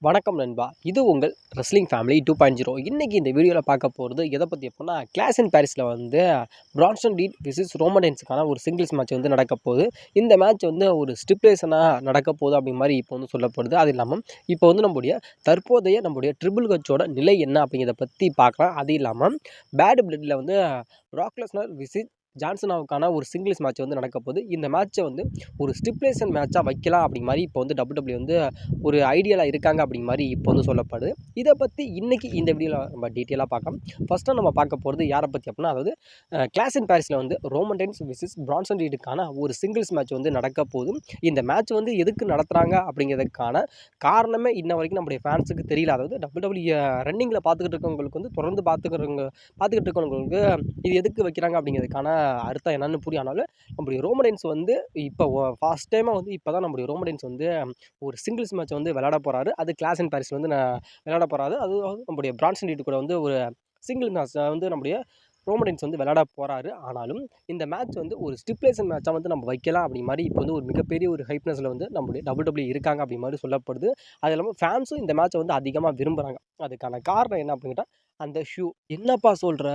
வணக்கம் நண்பா. இது உங்கள் ரெஸ்லிங் ஃபேமிலி 2.0. இன்னைக்கு இந்த வீடியோவில் பார்க்க போகிறது எதை பற்றி அப்படின்னா, கிளாஸ் இன் பாரிஸில் வந்து பிரான்சன் ரீட் விசஸ் ரோமன் ரெயின்ஸுக்கான ஒரு சிங்கிள்ஸ் மேட்ச் வந்து நடக்க போகுது. இந்த மேட்ச் வந்து ஒரு ஸ்டிப்புலேஷனாக நடக்க போகுது அப்படி மாதிரி இப்போ வந்து சொல்லப்படுது. அது இல்லாமல் இப்போ வந்து நம்முடைய ட்ரிபிள் ஹெச்சோட நிலை என்ன அப்படிங்கிறத பற்றி பார்க்கலாம். அது இல்லாமல் பேட் பிளட்டில் வந்து பிராக் லெஸ்னர் விசிஸ் ஜான்சனாவுக்கான ஒரு சிங்கிள்ஸ் மேட்ச் வந்து நடக்க போகுது. இந்த மேட்ச்சை வந்து ஒரு ஸ்டிப்புலேஷன் மேட்சாக வைக்கலாம் அப்படி மாதிரி இப்போ வந்து WWE வந்து ஒரு ஐடியாவில் இருக்காங்க அப்படிங்க மாதிரி இப்போ வந்து சொல்லப்படுது. இதை பற்றி இன்றைக்கி இந்த வீடியோவில் நம்ம டீட்டெயிலாக பார்க்கலாம். ஃபஸ்ட்டு நம்ம பார்க்க போகிறது யாரை பற்றி அப்படின்னா, அதாவது கிளாஸ் இன் பாரிஸில் வந்து ரோமன் ரெயின்ஸ் விசஸ் பிரான்சன் ரீடுக்கான ஒரு சிங்கிள்ஸ் மேட்ச் வந்து நடக்க போகுது. இந்த மேட்ச் வந்து எதுக்கு நடத்துகிறாங்க அப்படிங்கிறதுக்கான காரணமே இன்ன வரைக்கும் நம்முடைய ஃபேன்ஸுக்கு தெரியல. அதாவது WWE ரன்னிங்கில் பார்த்துக்கிட்டு இருக்கவங்களுக்கு வந்து தொடர்ந்து பார்த்துக்கிட்டு இருக்கவங்களுக்கு இது எதுக்கு வைக்கிறாங்க அப்படிங்கிறதுக்கான அர்த்தம் என்னன்னு புரியும். ஆனாலும் நம்முடைய ரோமன் ரெயின்ஸ் வந்து இப்போ ஃபர்ஸ்ட் டைமாக வந்து இப்போ தான் நம்முடைய ரோமன் ரெயின்ஸ் வந்து ஒரு சிங்கிள்ஸ் மேட்ச் வந்து விளையாட போகிறாரு. அது கிளாஸ் இன் பாரிஸில் வந்து விளையாட போகிறாரு. அது நம்முடைய பிரான்சன் ரீட் கூட வந்து ஒரு சிங்கிள் மேட்ச் வந்து நம்முடைய ரோமன் ரெயின்ஸ் வந்து விளையாட போகிறாரு. ஆனாலும் இந்த மேட்ச் வந்து ஒரு ஸ்டிப்புலேஷன் மேட்சாக வந்து நம்ம வைக்கலாம் அப்படி மாதிரி இப்போ வந்து ஒரு மிகப்பெரிய ஒரு ஹைப்னஸில் வந்து நம்முடைய WWE இருக்காங்க அப்படி மாதிரி சொல்லப்படுது. அது இல்லாமல் ஃபேன்ஸும் இந்த மேட்ச்சை வந்து அதிகமாக விரும்புகிறாங்க. அதுக்கான காரணம் என்ன அப்படின்னு கேட்டால், அந்த ஷூ. என்னப்பா சொல்கிற,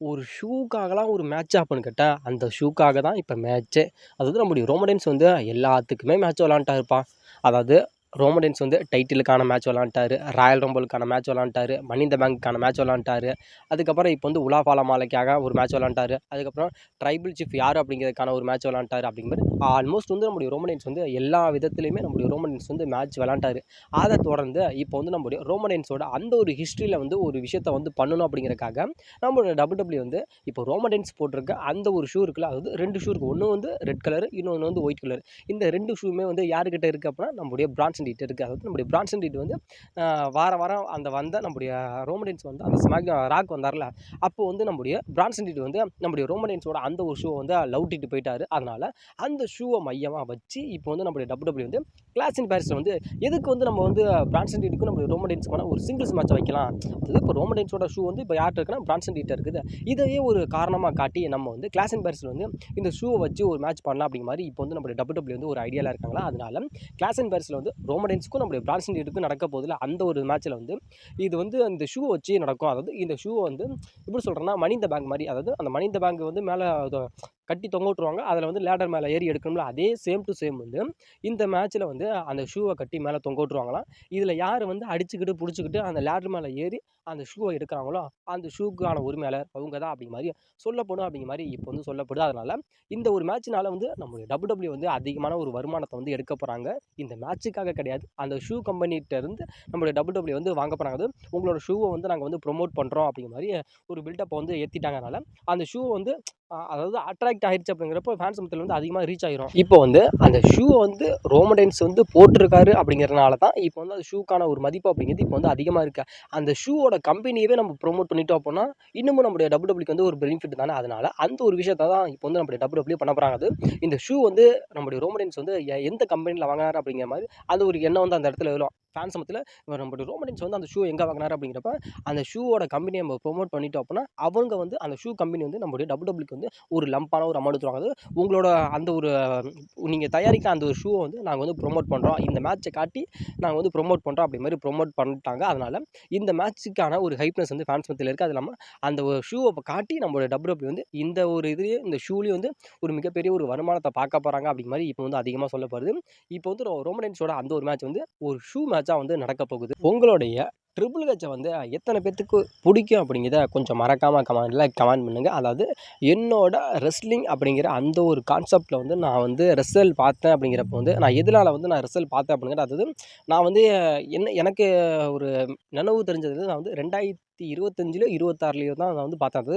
ஒரு ஷூக்காகலாம் ஒரு மேட்ச் அப்படின்னு கேட்டால், அந்த ஷூக்காக தான் இப்போ மேட்ச்சே. அதாவது நம்முடைய ரோமன் ரெயின்ஸ் வந்து எல்லாத்துக்குமே மேட்ச் விளாண்டுட்டாருப்பா. அதாவது ரோமன் ரெயின்ஸ் வந்து டைட்டிலுக்கான மேட்ச் விளாண்டாரு, ராயல் ரம்பிளுக்கான மேட்ச் விளாண்டாரு, மனி இன் த பேங்க்கான மேட்ச் விளாண்டாரு. அதுக்கப்புறம் இப்போ வந்து உலா ஃபாலமாலைக்காக ஒரு மேட்ச் விளாண்டாரு. அதுக்கப்புறம் ட்ரைபிள் சீஃப் யார் அப்படிங்கிறதுக்கான ஒரு மேட்ச் விளாண்டாரு. அப்படிங்கிற ஆல்மோஸ்ட் வந்து நம்முடைய ரோமன் ரெயின்ஸ் வந்து எல்லா விதத்துலையுமே நம்முடைய ரோமன் ரெயின்ஸ் வந்து மேட்ச் விளாண்டாரு. அதை தொடர்ந்து இப்போ வந்து நம்முடைய ரோமன் ரெயின்ஸோட அந்த ஒரு ஹிஸ்ட்ரியில் வந்து ஒரு விஷயத்தை வந்து பண்ணணும் அப்படிங்கிறதுக்காக நம்மளோட WWE வந்து இப்போ ரோமன் ரெயின்ஸ் போட்டிருக்க அந்த ஒரு ஷூ இருக்குல்ல, அதாவது 2 ஷூ இருக்குது. ஒன்று வந்து ரெட் கலர், இன்னொன்று வந்து ஒயிட் கலர். இந்த 2 ஷூமே வந்து யாருக்கிட்ட இருக்குது அப்படின்னா, நம்முடைய பிரான்சன் ரீட் இருக்குது. அதாவது நம்முடைய பிரான்சன் ரீட் வந்து வாரம் வந்த நம்முடைய ரோமன் ரெயின்ஸ் வந்து அந்த ஸ்மாக் ராக் வந்தார்ல, அப்போ வந்து நம்முடைய பிரான்சன் ரீட் வந்து நம்முடைய ரோமன் ரெயின்ஸோட அந்த ஒரு ஷூவை வந்து லவுட்டிட்டு போயிட்டாரு. அதனால் அந்த ஷூவை மையமாக வச்சு இப்போ வந்து நம்முடைய WWE வந்து கிளாஸ் இன் பாரிஸில் வந்து எதுக்கு வந்து நம்ம வந்து பிரான்சன் ரீட்டுக்கும் நம்முடைய ரோமன் ரெயின்ஸ்க்கான ஒரு சிங்கிள்ஸ் மேட்சை வைக்கலாம். அதாவது இப்போ ரோமன் ரெயின்ஸோட ஷூ வந்து இப்போ யார்கிட்ட இருக்குன்னா பிரான்சன் ரீட் இருக்குது. இதையே ஒரு காரணமாக காட்டி நம்ம வந்து கிளாஸ் இன் பாரிஸில் வந்து இந்த ஷூவை வச்சு ஒரு மேட்ச் பண்ணலாம் அப்படிங்கிற மாதிரி இப்போ வந்து நம்முடைய WWE வந்து ஒரு ஐடியாவில் இருக்காங்களா. அதனால கிளாஸ் இன் பாரிஸில் வந்து ரோமன் ரெயின்ஸ்க்கும் நம்முடைய பிரான்சன் ரீட்டுக்கும் நடக்க போதில் அந்த ஒரு மேட்ச்சில் வந்து இது வந்து அந்த ஷூவை வச்சு நடக்கும். அதாவது இந்த ஷூவை வந்து எப்படி சொல்கிறேன்னா, மனி இன் த பேங்க் மாதிரி. அதாவது அந்த மனி இன் த பேங்க் வந்து மேலே கட்டி தொங்க விட்ருவாங்க. அதில் வந்து லேடர் மேலே ஏறி எடுக்கணும்ல, அதே சேம் டு சேம் வந்து இந்த மேட்ச்சில் வந்து அந்த ஷூவை கட்டி மேலே தொங்க விட்ருவாங்களாம். இதில் யார் வந்து அடிச்சுக்கிட்டு பிடிச்சிக்கிட்டு அந்த லேடர் மேலே ஏறி அந்த ஷூவை எடுக்கிறாங்களோ அந்த ஷூக்கான உரிமையாளர் அவங்க தான் அப்படிங்கிற மாதிரி சொல்லப்படும் அப்படிங்கிற மாதிரி இப்போ வந்து சொல்லப்படுது. அதனால் இந்த ஒரு மேட்ச்னால வந்து நம்மளுடைய WWE வந்து அதிகமான ஒரு வருமானத்தை வந்து எடுக்க போகிறாங்க. இந்த மேட்ச்சுக்காக கிடையாது, அந்த ஷூ கம்பெனிகிட்ட இருந்து நம்மளுடைய WWE வந்து வாங்க போகிறாங்க. அது உங்களோட ஷூவை வந்து நாங்கள் வந்து ப்ரொமோட் பண்ணுறோம் அப்படிங்கிற மாதிரி ஒரு பில்டப்பை வந்து ஏற்றிட்டாங்க. அதனால் அந்த ஷூ வந்து அதாவது அட்ராக்ட் ஆகிடுச்சு அப்படிங்கிறப்போ ஃபேன்ஸ் மத்தியில் வந்து அதிகமாக ரீச் ஆகிரும். இப்போ வந்து அந்த ஷூவை வந்து ரோமன் ரெயின்ஸ் வந்து போட்டிருக்காரு அப்படிங்கிறதுனால தான் இப்போ வந்து அந்த ஷூக்கான ஒரு மதிப்பு அப்படிங்கிறது இப்போ வந்து அதிகமாக இருக்குது. அந்த ஷூவோட கம்பெனியவே நம்ம ப்ரொமோட் பண்ணிட்டோம் அப்படின்னா இன்னமும் நம்மளுடைய WWEக்கு வந்து ஒரு பெனிஃபிட் தானே. அதனால் அந்த ஒரு விஷயத்தை தான் இப்போ வந்து நம்மளுடைய WWE பண்ண போகிறாங்க. அது இந்த ஷூ வந்து நம்மளுடைய ரோமன் ரெயின்ஸ் வந்து எந்த கம்பெனியில் வாங்கினார் அப்படிங்கிற மாதிரி அந்த ஒரு எண்ணம் வந்து அந்த இடத்துல வரும் ஃபேன்ஸ் மத்தியில். நம்மளுடைய ரோமன் ரெயின்ஸ் வந்து அந்த ஷூ எங்கே வாங்கினார் அப்படிங்கிறப்ப அந்த ஷூவோட கம்பெனியை நம்ம ப்ரொமோட் பண்ணிட்டோம் அப்படின்னா அவங்க வந்து அந்த ஷூ கம்பெனி வந்து நம்மளுடைய WWEக்கு வந்து ஒரு லம்பான ஒரு அமௌண்ட் தருவாங்க. உங்களோட அந்த ஒரு நீங்கள் தயாரிக்க அந்த ஒரு ஷூவை வந்து நாங்கள் வந்து ப்ரொமோட் பண்ணுறோம், இந்த மேட்ச்சை காட்டி நாங்கள் வந்து ப்ரொமோட் பண்ணுறோம் அப்படி மாதிரி ப்ரொமோட் பண்ணிட்டாங்க. அதனால் இந்த மேட்ச்சுக்கான ஒரு ஹைப்னஸ் வந்து ஃபேன்ஸ் மத்தியில் இருக்குது. அது இல்லாமல் அந்த ஒரு ஷூவை காட்டி நம்மளோட WWE வந்து இந்த ஒரு இதுலேயே இந்த ஷூலேயும் வந்து ஒரு மிகப்பெரிய ஒரு வருமானத்தை பார்க்க போகிறாங்க அப்படிங்கிற மாதிரி இப்போ வந்து அதிகமாக சொல்லப்படுது. இப்போ வந்து ரோமன் ரெயின்ஸோட அந்த ஒரு மேட்ச் வந்து ஒரு ஷூ மேட்சாக வந்து நடக்க போகுது. உங்களுடைய ட்ரிபிள் ஹெச்சை வந்து எத்தனை பேர்த்துக்கு பிடிக்கும் அப்படிங்கிறத கொஞ்சம் மறக்காமல் கமெண்ட் பண்ணுங்கள். அதாவது என்னோட ரெஸ்லிங் அப்படிங்கிற அந்த ஒரு கான்செப்டில் வந்து நான் வந்து ரெஸ்ல் பார்த்தேன் அப்படிங்கிறப்ப வந்து நான் எதனால் வந்து நான் ரெஸ்ல் பார்த்தேன் அப்படிங்கிற, அதாவது நான் வந்து எனக்கு ஒரு நினைவு தெரிஞ்சது நான் வந்து 2025 26 தான் நான் வந்து பார்த்தேன். அது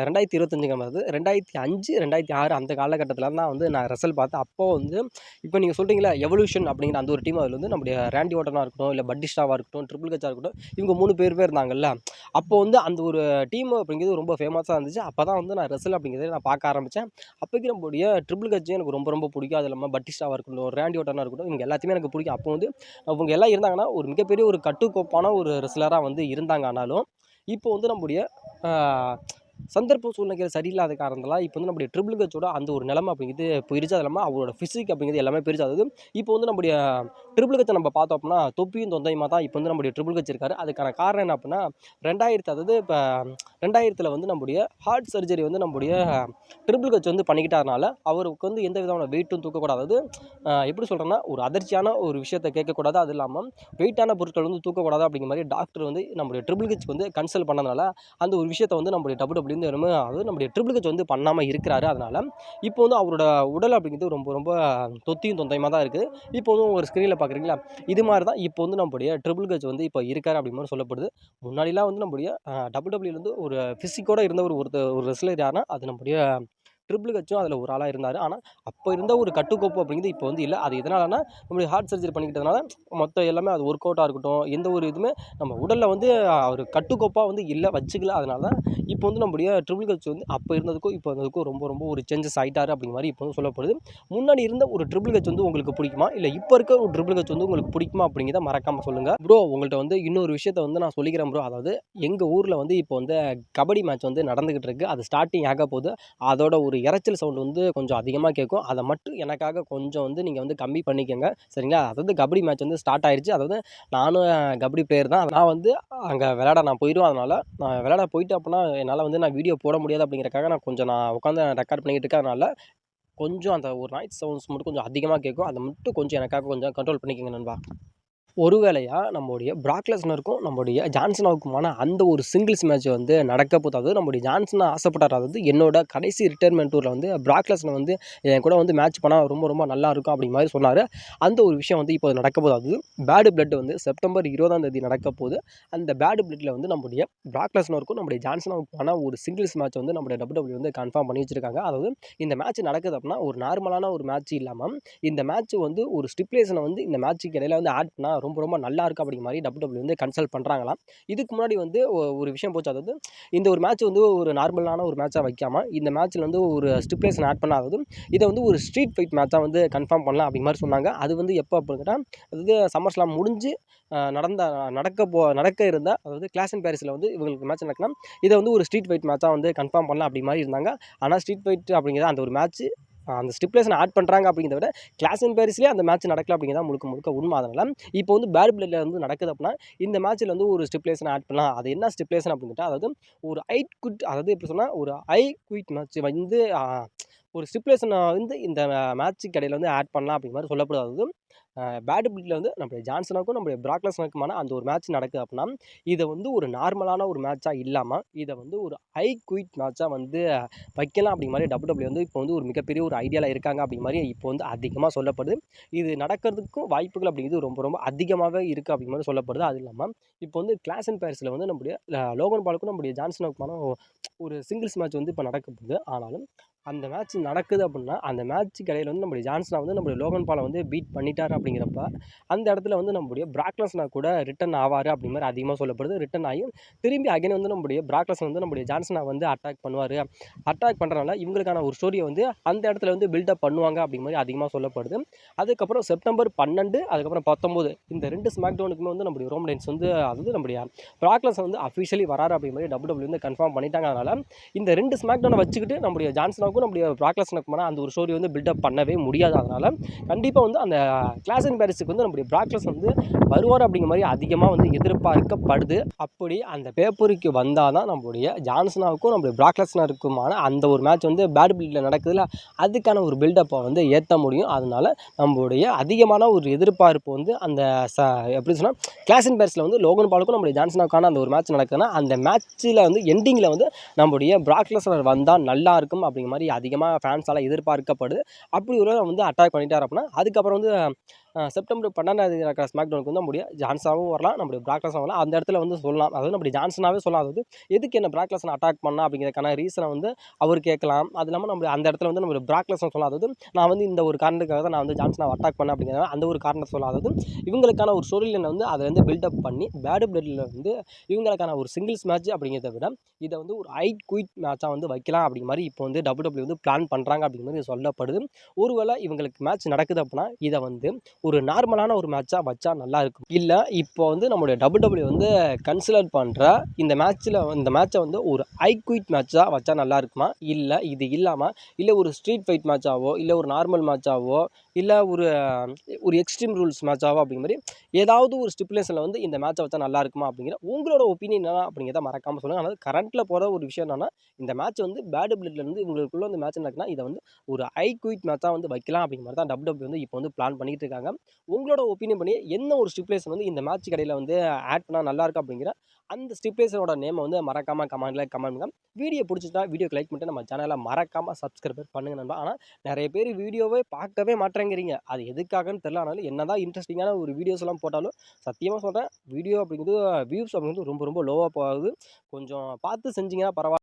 2025 2005 2006 அந்த காலகட்டத்தில் தான் வந்து நான் ரெஸ்ல் பார்த்தேன். அப்போது வந்து இப்போ நீங்கள் சொல்கிறீங்களா எவல்யூஷன் அப்படிங்கிற அந்த ஒரு டீம், அதில் வந்து நம்முடைய ரேண்டி ஓட்டனாக இருக்கட்டும், இல்லை பட்டிஸ்டாவாக இருக்கட்டும், ட்ரிபிள் ஹெச்சாக இருக்கட்டும், இவங்க 3 பேர் இருந்தாங்கல்ல. அப்போ வந்து அந்த ஒரு டீம் அப்படிங்கிறது ரொம்ப ஃபேமஸாக இருந்துச்சு. அப்போ தான் வந்து நான் ரெஸ்ல் அப்படிங்கிறத நான் பார்க்க ஆரம்பித்தேன். அப்போக்கி நம்மளுடைய ட்ரிபிள் ஹெச் எனக்கு ரொம்ப பிடிக்கும். அது இல்லாமல் பட்டிஸ்டாவாக இருக்கட்டும், ரேண்டி ஓட்டனாக இருக்கட்டும், இவங்க எல்லாத்தையுமே எனக்கு பிடிக்கும். அப்போ வந்து அவங்க எல்லாம் இருந்தாங்கன்னா ஒரு மிகப்பெரிய ஒரு கட்டுக்கோப்பான ஒரு ரெஸ்லராக வந்து இருந்தாங்க. ஆனாலும் இப்போ வந்து நம்முடைய சந்தர்ப்ப சூழ்நிலைகள் சரியில்லாத காரணத்தால இப்போ வந்து நம்முடைய ட்ரிபிள் ஹெச்சோட அந்த ஒரு நிலைமை அப்படிங்கிறது போயிருச்சு. அது இல்லாம அவரோட ஃபிசிக் அப்படிங்கிறது எல்லாமே போயிருச்சு. அதாவது இப்போ வந்து நம்முடைய ட்ரிபிள் ஹெச்சை நம்ம பார்த்தோம் அப்படின்னா, தொப்பியும் தொந்தையுமா தான் இப்போ வந்து நம்முடைய ட்ரிபிள் ஹெச் இருக்காரு. அதுக்கான காரணம் என்ன அப்படின்னா, 2000 அதாவது இப்போ 2000ல வந்து நம்முடைய ஹார்ட் சர்ஜரி வந்து நம்முடைய ட்ரிபிள் ஹெச் வந்து பண்ணிக்கிட்டதுனால, அவருக்கு வந்து எந்த விதமான வெயிட்டும் தூக்கக்கூடாது. அதாவது எப்படி சொல்கிறேன்னா, ஒரு அதிர்ச்சியான ஒரு விஷயத்த கேட்கக்கூடாது. அது இல்லாம வெயிட்டான பொருட்கள் வந்து தூக்கக்கூடாது அப்படிங்கிற மாரி டாக்டர் வந்து நம்முடைய ட்ரிபிள் ஹெச்க்கு வந்து கன்சல்ட் பண்ணதுனால, அந்த ஒரு விஷயத்த வந்து நம்முடைய WWE வந்து அதாவது நம்முடைய ட்ரிபிள் ஹெச் வந்து பண்ணாம இருக்கிறாரு. அதனால இப்போ வந்து அவரோட உடல் அப்படிங்கிறது ரொம்ப ரொம்ப தொத்தியும் தொந்தையுமா தான் இருக்குது. இப்போ வந்து ஒரு ஸ்க்ரீனில் பார்க்குறீங்களா, இது மாதிரி தான் இப்போ வந்து நம்முடைய ட்ரிபிள் ஹெச் வந்து இப்போ இருக்காரு அப்படிங்கிற மாதிரி சொல்லப்படுது. முன்னாடிலாம் வந்து நம்முடைய WWE ஒரு ஃபிசிக்கோட இருந்த ஒரு ரெஸ்லர் யாருன்னா, அது நம்முடைய ட்ரிபிள் ஹெச்சும் அதில் ஒரு ஆளாக இருந்தார். ஆனால் அப்போ இருந்த ஒரு கட்டுக்கோப்பு அப்படிங்கிறது இப்போ வந்து இல்லை. அது எதனாலனா நம்முடைய ஹார்ட் சர்ஜரி பண்ணிக்கிட்டதுனால மொத்த எல்லாமே அது ஒர்க் அவுட்டாக இருக்கட்டும், எந்த ஒரு இதுவுமே நம்ம உடலில் வந்து ஒரு கட்டுக்கோப்பாக வந்து இல்லை, வச்சுக்கல. அதனால தான் இப்போ வந்து நம்முடைய ட்ரிபிள் ஹெச் வந்து அப்போ இருந்ததுக்கும் இப்போ இருந்ததுக்கும் ரொம்ப ரொம்ப ஒரு சேஞ்சஸ் ஆகிட்டாரு அப்படிங்கிற மாதிரி இப்போ வந்து சொல்லப்படுது. முன்னாடி இருந்த ஒரு ட்ரிபிள் ஹெச் வந்து உங்களுக்கு பிடிக்குமா, இல்லை இப்போ இருக்க ஒரு ட்ரிபிள் ஹெச் வந்து உங்களுக்கு பிடிக்குமா அப்படிங்கிறத மறக்காமல் சொல்லுங்கள் ப்ரோ. உங்கள்கிட்ட வந்து இன்னொரு விஷயத்த வந்து நான் சொல்லிக்கிறேன் ப்ரோ. அதாவது எங்கள் ஊரில் வந்து இப்போ வந்து கபடி மேட்ச் வந்து நடந்துக்கிட்டு இருக்குது. அது ஸ்டார்டிங் ஆக போகுது. அதோட ஒரு இரைச்சல் சவுண்ட் வந்து கொஞ்சம் அதிகமாக கேட்கும். அதை மட்டும் எனக்காக கொஞ்சம் வந்து நீங்கள் வந்து கம்மி பண்ணிக்கங்க, சரிங்களா? அதாவது கபடி மேட்ச் வந்து ஸ்டார்ட் ஆயிடுச்சு. அதாவது நானும் கபடி பிளேயர் தான். நான் வந்து அங்கே விளையாட நான் போயிடுவேன். அதனால் நான் விளையாட போயிட்டு அப்படின்னா என்னால் வந்து நான் வீடியோ போட முடியாது அப்படிங்கிறக்காக நான் உட்காந்து ரெக்கார்ட் பண்ணிக்கிட்டு இருக்கேன். அதனால் கொஞ்சம் அந்த ஒரு நாய்ஸ் சவுண்ட்ஸ் மட்டும் கொஞ்சம் அதிகமாக கேட்கும். அதை மட்டும் கொஞ்சம் எனக்காக கொஞ்சம் கண்ட்ரோல் பண்ணிக்கங்க நண்பா. ஒரு வேளையா நம்முடைய பிராக் லெஸ்னருக்கும் நம்முடைய ஜான்சனாவுக்குமான அந்த ஒரு சிங்கிள்ஸ் மேட்ச் வந்து நடக்க போகுது. அதாவது நம்முடைய ஜான்சன் ஆசைப்பட்டார். அதாவது என்னோட கடைசி ரிட்டயர்மெண்ட் டூரில் வந்து பிராக் லெஸ்னர் வந்து என் கூட வந்து மேட்ச் பண்ணால் ரொம்ப ரொம்ப நல்லா இருக்கும் அப்படிங்கிற மாதிரி சொன்னார். அந்த ஒரு விஷயம் வந்து இப்போ நடக்க போகுது. அதாவது பேடு பிளட் வந்து செப்டம்பர் 20ஆம் தேதி நடக்க போகுது. அந்த பேடு பிளட்டில் வந்து நம்முடைய பிராக் லெஸ்னருக்கும் நம்முடைய ஜான்சனாவுக்குமான ஒரு சிங்கிள்ஸ் மேட்ச் வந்து நம்முடைய WWE வந்து கன்ஃபார்ம் பண்ணி வச்சிருக்காங்க. அதாவது இந்த மேட்ச் நடக்குது அப்படின்னா ஒரு நார்மலான ஒரு மேட்ச் இல்லாமல் இந்த மேட்ச் வந்து ஒரு ஸ்டிப்புலேஷனை வந்து இந்த மேட்ச்சுக்கு இடையில வந்து ஆட் பண்ணால் ரொம்ப ரொம்ப நல்லா இருக்கும் அப்படிங்கிற மாதிரி WWE வந்து கன்சல்ட் பண்ணுறாங்களாம். இதுக்கு முன்னாடி வந்து ஒரு விஷயம் போச்சு. அதாவது இந்த ஒரு மேட்ச் வந்து ஒரு நார்மலான ஒரு மேட்சாக வைக்காமல் இந்த மேட்ச்சில் வந்து ஒரு ஸ்டிப்புலேஷன் ஆட் பண்ணால், அதாவது இதை வந்து ஒரு ஸ்ட்ரீட் ஃபைட் மேட்சாக வந்து கன்ஃபார்ம் பண்ணலாம் அப்படிங்கிற மாதிரி சொன்னாங்க. அது வந்து எப்போ அப்படின்னு கேட்டால், அதாவது சம்மர் ஸ்லாம் முடிஞ்சு நடக்க இருந்த அதாவது கிளாஸ் அண்ட் பாரிஸில் வந்து இவங்களுக்கு மேட்ச் நடக்கலாம். இதை வந்து ஒரு ஸ்ட்ரீட் ஃபைட் மேட்சாக வந்து கன்ஃபார்ம் பண்ணலாம் அப்படி மாதிரி இருந்தாங்க. ஆனால் ஸ்ட்ரீட் ஃபைட் அப்படிங்கிறது அந்த ஒரு மேட்ச் அந்த ஸ்டிப்புலேஷன் ஆட் பண்ணுறாங்க அப்படிங்கிறத விட கிளாஸ் அண்ட் பாரிஸ்லேயே அந்த மேட்ச் நடக்கல அப்படிங்கிறத முழுக்க முழுக்க உண்மை. அதனால் இப்போ வந்து பேட் பிளட்டில் வந்து நடக்குது அப்படின்னா இந்த மேட்ச்சில் வந்து ஒரு ஸ்டிப்புலேஷன் ஆட் பண்ணலாம். அது என்ன ஸ்டிப்புலேஷன் அப்படின்னு கேட்டால், அதாவது ஒரு அதாவது எப்படி சொன்னால் ஒரு குயிட் மேட்ச் வந்து ஒரு ஸ்டிப்புலேஷனை வந்து இந்த மேட்ச்சுக்கு இடையில வந்து ஆட் பண்ணலாம் அப்படிங்கிற மாதிரி சொல்லப்படுது. அதாவது பேட் பிளட்டில் வந்து நம்முடைய ஜான்சனுக்கும் நம்முடைய பிராக் லெஸ்னருக்குமான அந்த ஒரு மேட்ச் நடக்குது அப்படின்னா இதை வந்து ஒரு நார்மலான ஒரு மேட்சாக இல்லாமல் இதை வந்து ஒரு குயிட் மேட்சாக வந்து வைக்கலாம் அப்படிங்கிற மாதிரி WWE வந்து இப்போ வந்து ஒரு மிகப்பெரிய ஒரு ஐடியாவில் இருக்காங்க அப்படிங்கிற மாதிரி இப்போ வந்து அதிகமாக சொல்லப்படுது. இது நடக்கிறதுக்கும் வாய்ப்புகள் அப்படிங்கிறது ரொம்ப ரொம்ப அதிகமாகவே இருக்குது அப்படிங்கிற மாதிரி சொல்லப்படுது. அது இல்லாமல் இப்போ வந்து கிளாஸ் அண்ட் பாரிஸில் வந்து நம்முடைய லோகன் பாலுக்கும் நம்முடைய ஜான்சனுக்குமான ஒரு சிங்கிள்ஸ் மேட்ச் வந்து இப்போ நடக்க போகுது. ஆனாலும் அந்த மேட்ச் நடக்குது அப்படின்னா அந்த மேட்ச்சுக்கு இடையில வந்து நம்முடைய ஜான்சனா வந்து நம்முடைய லோகன் பாலை வந்து பீட் பண்ணிட்டார் அப்படிங்கிறப்ப அந்த இடத்துல வந்து நம்முடைய பிராக் லெஸ்னர் கூட ரிட்டன் ஆவார் அப்படிங்கிற மாதிரி அதிகமாக சொல்லப்படுது. ரிட்டன் ஆகி திரும்பி அகைன் வந்து நம்முடைய பிராக் லெஸ்னர் வந்து நம்முடைய ஜான்சனா வந்து அட்டாக் பண்ணுவார். அட்டாக் பண்ணுறதுனால இவங்களுக்கான ஒரு ஸ்டோரியை வந்து அந்த இடத்துல வந்து பில்டப் பண்ணுவாங்க அப்படிங்கிற மாதிரி அதிகமாக சொல்லப்படுது. அதுக்கப்புறம் செப்டம்பர் 12 அதுக்கப்புறம் 19 இந்த 2 ஸ்மாக் டவுனுக்குமே வந்து நம்முடைய ரோமன் ரெயின்ஸ் வந்து அதாவது நம்முடைய பிராக் லெஸ்னர் வந்து அஃபிஷியலி வராரு அப்படிங்கிற மாதிரி WWE வந்து கன்ஃபார்ம் பண்ணிட்டாங்க. அதனால் இந்த 2 ஸ்மாக் டவுனை வச்சுக்கிட்டு நம்முடைய ஜான்சனாவுக்கும் நம்முடைய பிராக் லெஸ்னருக்குமான அந்த ஒரு ஸ்டோரி வந்து பில்டப் பண்ணவே முடியாது. அதனால் கண்டிப்பாக வந்து அந்த கிளாஸ் அண்ட் பாரிஸுக்கு வந்து நம்முடைய பிராக் லெஸ்னர் வந்து வருவார் அப்படிங்கிற மாதிரி அதிகமாக வந்து எதிர்பார்க்கப்படுது. அப்படி அந்த பேப்பருக்கு வந்தால் தான் நம்முடைய ஜான்சனாவுக்கும் நம்முடைய பிராக் லெஸ்னருக்குமான அந்த ஒரு மேட்ச் வந்து பேட் பிளட்டில் நடக்குதுல்ல அதுக்கான ஒரு பில்டப்பை வந்து ஏற்ற முடியும். அதனால் நம்மளுடைய அதிகமான ஒரு எதிர்பார்ப்பு வந்து அந்த எப்படி சொன்னால் கிளாஸ் அண்ட் பாரிஸில் வந்து லோகன் பாலுக்கும் நம்முடைய ஜான்சனாவுக்கான அந்த ஒரு மேட்ச் நடக்குதுன்னா அந்த மேட்ச்சில் வந்து எண்டிங்கில் வந்து நம்முடைய பிராக் லெஸ்னர் வந்தால் நல்லா இருக்கும் அப்படிங்கிற மாதிரி அதிகமாக ஃபேன்ஸால் எதிர்பார்க்கப்படுது. அப்படி ஒரு வந்து அட்டாக் பண்ணிட்டார் அப்படின்னா அதுக்கப்புறம் வந்து செப்டம்பர் 12ஆம் தேதி நடக்கிற ஸ்மாக் டவுனுக்கு வந்து நம்முடைய ஜான்சனாவும் வரலாம், நம்முடைய பிராக் லெஸ்னர் வரலாம். அந்த இடத்துல வந்து சொல்லலாம், அதாவது நம்முடைய ஜான்சனாவே சொல்லலாம், அதாவது எதுக்கு என்ன பிராக் லெஸ்னர் அட்டாக் பண்ணா அப்படிங்கிறதுக்கான ரீசனை வந்து அவர் கேட்கலாம். அது இல்லாமல் நம்ம அந்த இடத்துல வந்து நம்ம பிராக் லெஸ்னர் சொல்லலாம், அதாவது நான் வந்து இந்த ஒரு காரணத்துக்காக தான் நான் வந்து ஜான்சனாவை அட்டாக் பண்ணேன் அப்படிங்கிறத அந்த ஒரு காரணத்தை சொல்லலாம். அதாவது இவங்களுக்கான ஒரு ஸ்டோரி லைனை வந்து அதை வந்து பில்டப் பண்ணி பேட் பிளட்டில் வந்து இவங்களுக்கான ஒரு சிங்கிள்ஸ் மேட்ச் அப்படிங்கிறத விட இதை வந்து ஒரு குயிட் மேட்சாக வந்து வைக்கலாம் அப்படிங்கிற மாதிரி இப்போ வந்து WWE வந்து பிளான் பண்ணுறாங்க அப்படிங்கிற மாதிரி சொல்லப்படுது. ஒருவேளை இவங்களுக்கு மேட்ச் நடக்குது அப்படின்னா இதை வந்து ஒரு நார்மலான ஒரு மேட்ச்சாக வச்சா நல்லாயிருக்கும். இல்லை இப்போ வந்து நம்முடைய WWE வந்து கன்சிடர் பண்ணுற இந்த மேட்ச்சை வந்து ஒரு ஐ குயிட் மேட்ச்சாக வச்சா நல்லா இருக்குமா? இல்லை இது இல்லாமல் இல்லை ஒரு ஸ்ட்ரீட் ஃபைட் மேட்சாவோ இல்லை ஒரு நார்மல் மேட்சாவோ இல்லை ஒரு ஒரு எக்ஸ்ட்ரீம் ரூல்ஸ் மேட்சாவோ அப்படிங்கிற மாதிரி ஏதாவது ஒரு ஸ்டிப்புலேஷனில் வந்து இந்த மேட்சை வச்சா நல்லா இருக்குமா அப்படிங்கிற உங்களோட ஒப்பீனியன் என்ன அப்படிங்கிறத மறக்காமல் சொல்லுங்கள். அதாவது கரண்ட்டில் போகிற ஒரு விஷயம் என்னன்னா, இந்த மேட்ச் வந்து பேட் பிளட்லேருந்து இவங்களுக்குள்ள வந்து மேட்ச் நடக்குன்னா இதை வந்து ஒரு ஐ குயிட் மேட்சாக வந்து வைக்கலாம் அப்படிங்கிற மாதிரி தான் WWE வந்து இப்போ வந்து பிளான் பண்ணிட்டு இருக்காங்க. உங்களோட ஒப்பீனியன் பண்ணி என்ன ஒரு ஸ்டிப்புலேஷன் வந்து இந்த மேட்ச் கடையில் வந்து ஆட் பண்ணால் நல்லாயிருக்கும் அப்படிங்கிற அந்த ஸ்டிப்புலேஷனோட நேமை வந்து மறக்காமல் கமெண்ட் பண்ணுங்க. வீடியோ பிடிச்சிட்டா வீடியோக்கு லைக் பண்ணிட்டு நம்ம சேனலை மறக்காமல் சப்ஸ்கிரைப் பண்ணுங்க நண்பா. ஆனால் நிறைய பேர் வீடியோவே பார்க்கவே மாட்டேங்கிறீங்க. அது எதுக்காகன்னு தெரியல. ஆனாலும் என்னதான் இன்ட்ரெஸ்டிங்கான ஒரு வீடியோஸ் எல்லாம் போட்டாலும் சத்தியமாக சொல்கிறேன், வீடியோ அப்படிங்கிறது வியூஸ் அப்படிங்கிறது ரொம்ப ரொம்ப லோவாக போகுது. கொஞ்சம் பார்த்து செஞ்சீங்கன்னா பரவாயில்ல.